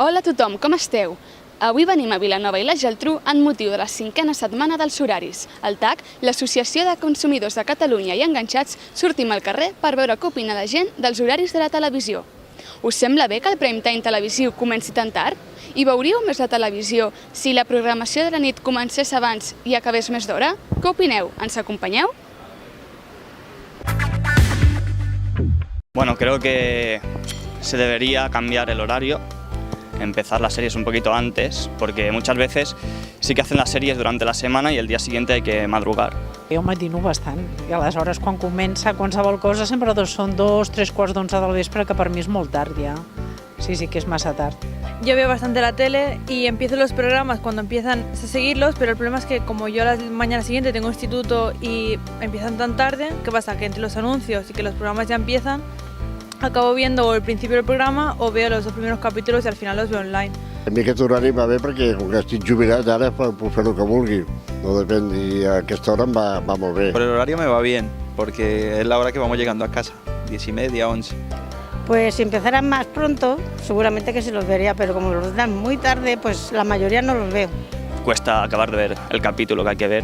Hola a tothom, com esteu? Avui venim a Vilanova i la Geltrú en motiu de la 5a setmana dels horaris. Al TAC, l'Associació de Consumidors de Catalunya i Enganxats, sortim al carrer per veure què opina la gent dels horaris de la televisió. Us sembla bé que el prime time televisiu comenci tan tard? I veuríeu més la televisió si la programació de la nit comencés abans i acabés més d'hora? Què opineu? Ens acompanyeu? Bueno, creo que se debería cambiar el horario, empezar las series un poquito antes, porque muchas veces sí que hacen las series durante la semana y el día siguiente hay que madrugar. Jo matino bastant, i aleshores quan comença qualsevol cosa sempre són 2, 3 quarts d'11 del vespre, que per mi és molt tard ja. Sí, que es más tard. Yo veo bastante la tele y empiezo los programas cuando empiezan a seguirlos, pero el problema es que como yo la mañana siguiente tengo instituto y empiezan tan tarde, ¿qué pasa? Que entre los anuncios y que los programas ya empiezan, acabo viendo o el principio del programa o veo los 2 primeros capítulos y al final los veo online. A mi aquest horari va bé perquè com que estic jubilat ara puc fer el que vulgui, no depèn, i a aquesta hora em va molt bé. Por el horario me va bien, porque es la hora que vamos llegando a casa, 10:30, 11. Pues si empezaran más pronto, seguramente que sí los vería, pero como los dan muy tarde, pues la mayoría no los veo. Cuesta acabar de ver el capítulo que hay que ver,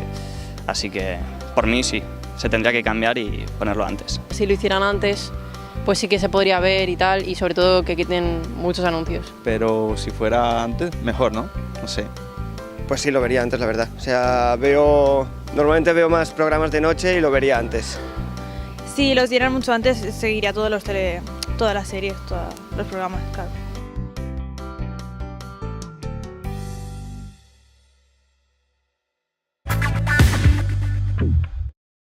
así que por mí sí, se tendría que cambiar y ponerlo antes. Si lo hicieran antes, pues sí que se podría ver y tal, y sobre todo que quiten muchos anuncios. Pero si fuera antes, mejor, ¿no? No sé. Pues sí, lo vería antes, la verdad. O sea, normalmente veo más programas de noche y lo vería antes. Si los dieran mucho antes, seguiría todas las series, todos los programas, claro.